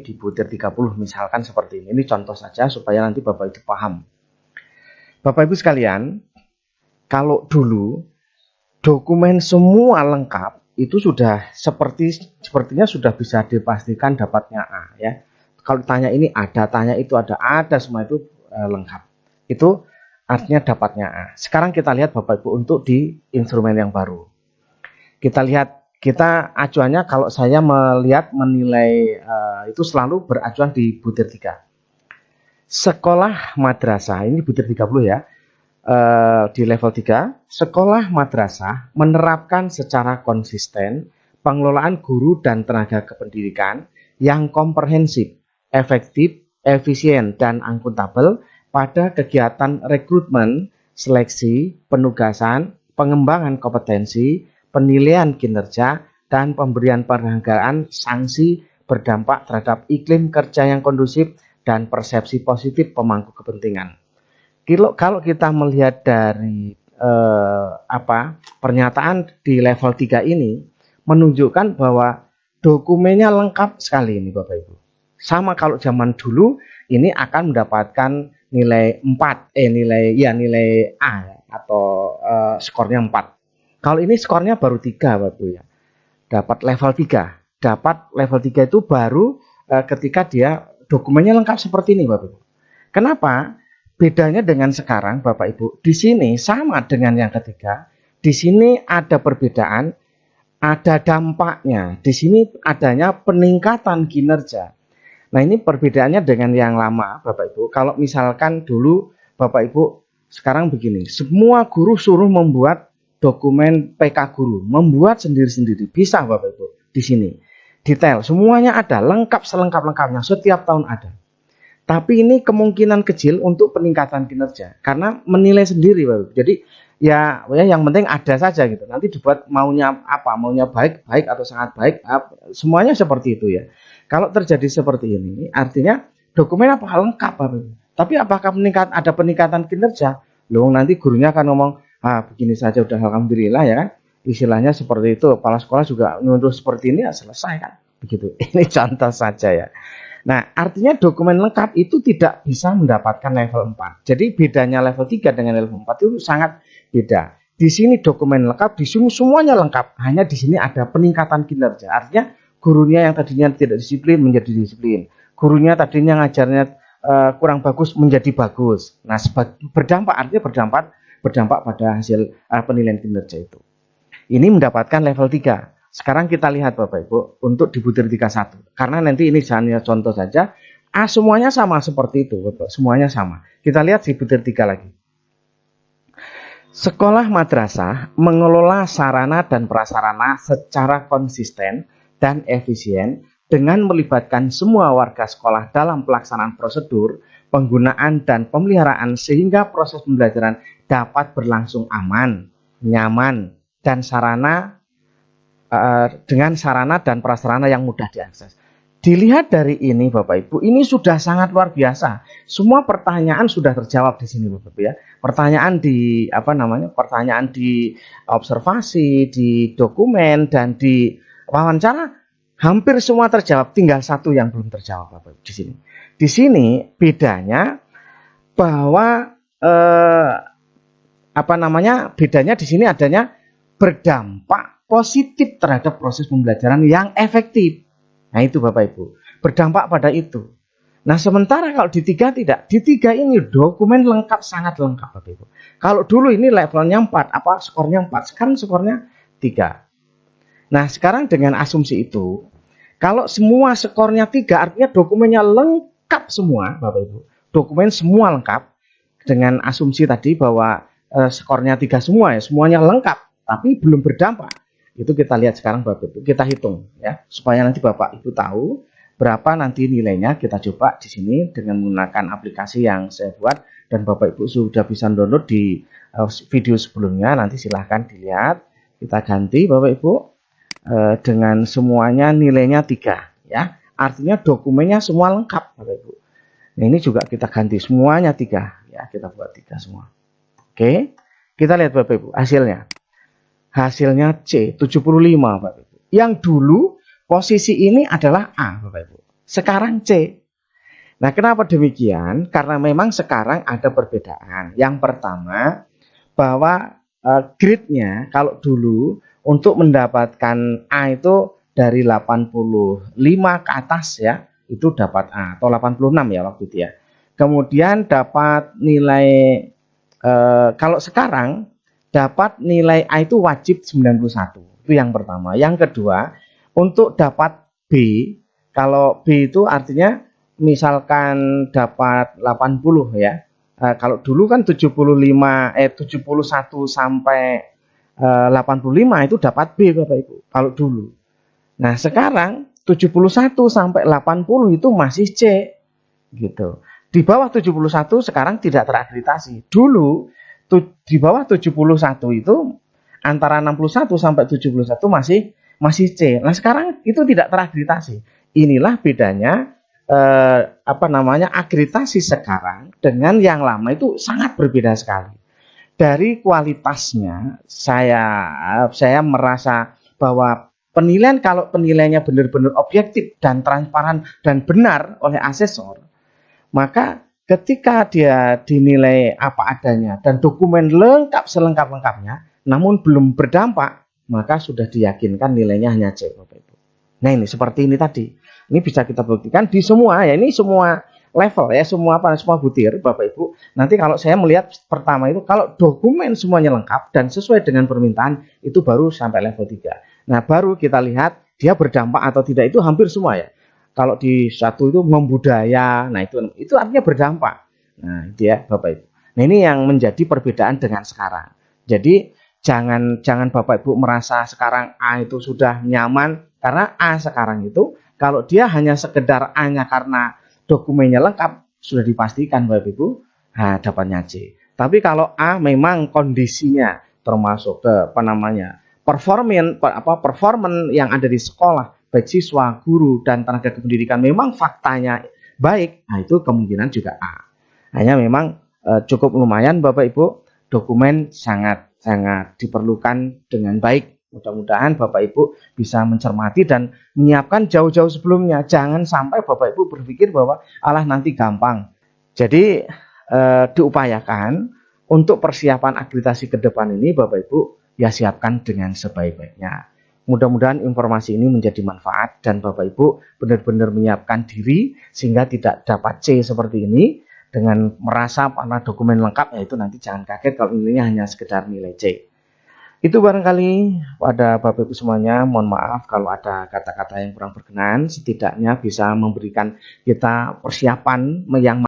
di butir 30 misalkan seperti ini. Ini contoh saja supaya nanti Bapak Ibu paham. Bapak Ibu sekalian, kalau dulu dokumen semua lengkap itu sudah sepertinya sudah bisa dipastikan dapatnya A ya. Kalau tanya ini ada, tanya itu ada semua itu lengkap. Itu artinya dapatnya A. Sekarang kita lihat Bapak Ibu untuk di instrumen yang baru. Kita lihat, kita acuannya kalau saya menilai itu selalu beracuan di butir 3. Sekolah madrasah, ini butir 30 ya. Di level 3, sekolah madrasah menerapkan secara konsisten pengelolaan guru dan tenaga kependidikan yang komprehensif, efektif, efisien, dan akuntabel pada kegiatan rekrutmen, seleksi, penugasan, pengembangan kompetensi, penilaian kinerja, dan pemberian penghargaan sanksi berdampak terhadap iklim kerja yang kondusif dan persepsi positif pemangku kepentingan. Kalau kita melihat dari pernyataan di level 3 ini menunjukkan bahwa dokumennya lengkap sekali ini Bapak Ibu. Sama kalau zaman dulu ini akan mendapatkan nilai 4, nilai A atau skornya 4. Kalau ini skornya baru 3 Bapak Ibu ya. Dapat level 3. Dapat level 3 itu baru ketika dia dokumennya lengkap seperti ini Bapak Ibu. Kenapa? Bedanya dengan sekarang Bapak Ibu, di sini sama dengan yang ketiga. Di sini ada perbedaan, ada dampaknya. Di sini adanya peningkatan kinerja. Nah, ini perbedaannya dengan yang lama Bapak Ibu. Kalau misalkan dulu Bapak Ibu sekarang begini, semua guru suruh membuat dokumen PK guru, membuat sendiri-sendiri. Bisa Bapak Ibu di sini. Detail, semuanya ada, lengkap selengkap-lengkapnya, setiap tahun ada. Tapi ini kemungkinan kecil untuk peningkatan kinerja karena menilai sendiri, Bapak. Jadi ya yang penting ada saja gitu. Nanti dibuat maunya apa, maunya baik atau sangat baik, semuanya seperti itu ya. Kalau terjadi seperti ini, artinya dokumen apa lengkap, Bapak. Tapi apakah ada peningkatan kinerja? Loh, nanti gurunya akan ngomong, begini saja udah alhamdulillah ya kan. Istilahnya seperti itu. Kepala sekolah juga nyuruh seperti ini ya selesai kan. Begitu. Ini contoh saja ya. Nah, artinya dokumen lengkap itu tidak bisa mendapatkan level 4. Jadi bedanya level 3 dengan level 4 itu sangat beda. Di sini dokumen lengkap, di sini semuanya lengkap. Hanya di sini ada peningkatan kinerja. Artinya gurunya yang tadinya tidak disiplin menjadi disiplin. Gurunya tadinya ngajarnya kurang bagus menjadi bagus. Nah, berdampak artinya berdampak pada hasil penilaian kinerja itu. Ini mendapatkan level 3. Sekarang kita lihat Bapak Ibu untuk di butir 31. Karena nanti ini hanya contoh saja. Semuanya sama seperti itu Bapak. Semuanya sama. Kita lihat di butir 3 lagi. Sekolah madrasah mengelola sarana dan prasarana secara konsisten dan efisien dengan melibatkan semua warga sekolah dalam pelaksanaan prosedur, penggunaan dan pemeliharaan sehingga proses pembelajaran dapat berlangsung aman, nyaman, dan dengan sarana dan prasarana yang mudah diakses. Dilihat dari ini Bapak Ibu, ini sudah sangat luar biasa. Semua pertanyaan sudah terjawab di sini Bapak Ibu ya. Pertanyaan di observasi, di dokumen dan di wawancara hampir semua terjawab, tinggal satu yang belum terjawab Bapak Ibu di sini. Di sini bedanya bahwa bedanya di sini adanya berdampak positif terhadap proses pembelajaran yang efektif. Nah itu Bapak Ibu, berdampak pada itu. Nah sementara kalau di 3 tidak, di 3 ini dokumen lengkap, sangat lengkap Bapak Ibu. Kalau dulu ini levelnya 4, skornya 4, sekarang skornya 3. Nah sekarang dengan asumsi itu, kalau semua skornya 3 artinya dokumennya lengkap semua Bapak Ibu. Dokumen semua lengkap dengan asumsi tadi bahwa skornya 3 semua ya, semuanya lengkap tapi belum berdampak. Itu kita lihat sekarang Bapak Ibu, kita hitung ya supaya nanti Bapak Ibu tahu berapa nanti nilainya. Kita coba di sini dengan menggunakan aplikasi yang saya buat dan Bapak Ibu sudah bisa download di video sebelumnya. Nanti silahkan dilihat. Kita ganti Bapak Ibu dengan semuanya nilainya 3 ya. Artinya dokumennya semua lengkap Bapak Ibu. Nah, ini juga kita ganti semuanya 3 ya, kita buat 3 semua. Oke. Kita lihat Bapak Ibu hasilnya. Hasilnya C 75 Bapak Ibu. Yang dulu posisi ini adalah A Bapak Ibu. sekarang C. Nah, kenapa demikian? Karena memang sekarang ada perbedaan. Yang pertama, bahwa grade-nya kalau dulu untuk mendapatkan A itu dari 85 ke atas ya, itu dapat A, atau 86 ya waktu itu ya. Kemudian dapat nilai, kalau sekarang dapat nilai A itu wajib 91. Itu yang pertama. Yang kedua, untuk dapat B, kalau B itu artinya misalkan dapat 80 ya. Kalau dulu kan 71 sampai 85 itu dapat B Bapak Ibu. Kalau dulu. Nah, sekarang 71 sampai 80 itu masih C gitu. Di bawah 71 sekarang tidak terakreditasi. Dulu di bawah 71 itu antara 61 sampai 71 masih C. Nah, sekarang itu tidak terakreditasi. Inilah bedanya akreditasi sekarang dengan yang lama itu sangat berbeda sekali. Dari kualitasnya saya merasa bahwa penilaian, kalau penilaiannya benar-benar objektif dan transparan dan benar oleh asesor, maka ketika dia dinilai apa adanya dan dokumen lengkap selengkap-lengkapnya namun belum berdampak, maka sudah diyakinkan nilainya hanya C Bapak Ibu. Nah, ini seperti ini tadi. Ini bisa kita buktikan di semua ya, ini semua level ya, semua butir Bapak Ibu. Nanti kalau saya melihat pertama itu kalau dokumen semuanya lengkap dan sesuai dengan permintaan, itu baru sampai level 3. Nah, baru kita lihat dia berdampak atau tidak, itu hampir semua ya. Kalau di satu itu membudaya, nah itu artinya berdampak. Nah, itu ya Bapak Ibu. Nah, ini yang menjadi perbedaan dengan sekarang. Jadi jangan Bapak Ibu merasa sekarang A itu sudah nyaman, karena A sekarang itu kalau dia hanya sekedar A-nya karena dokumennya lengkap, sudah dipastikan Bapak Ibu, nah, dapatnya C. Tapi kalau A memang kondisinya termasuk ke performan yang ada di sekolah, baik siswa, guru, dan tenaga kependidikan memang faktanya baik, nah itu kemungkinan juga A. Hanya memang cukup lumayan Bapak Ibu, dokumen sangat diperlukan dengan baik. Mudah-mudahan Bapak Ibu bisa mencermati dan menyiapkan jauh-jauh sebelumnya. Jangan sampai Bapak Ibu berpikir bahwa alah nanti gampang. Jadi diupayakan untuk persiapan akreditasi ke depan ini Bapak Ibu ya siapkan dengan sebaik-baiknya. Mudah-mudahan informasi ini menjadi manfaat dan Bapak Ibu benar-benar menyiapkan diri sehingga tidak dapat C seperti ini dengan merasa karena dokumen lengkap, yaitu nanti jangan kaget kalau nilainya hanya sekedar nilai C. Itu barangkali pada Bapak Ibu semuanya, mohon maaf kalau ada kata-kata yang kurang berkenan, setidaknya bisa memberikan kita persiapan yang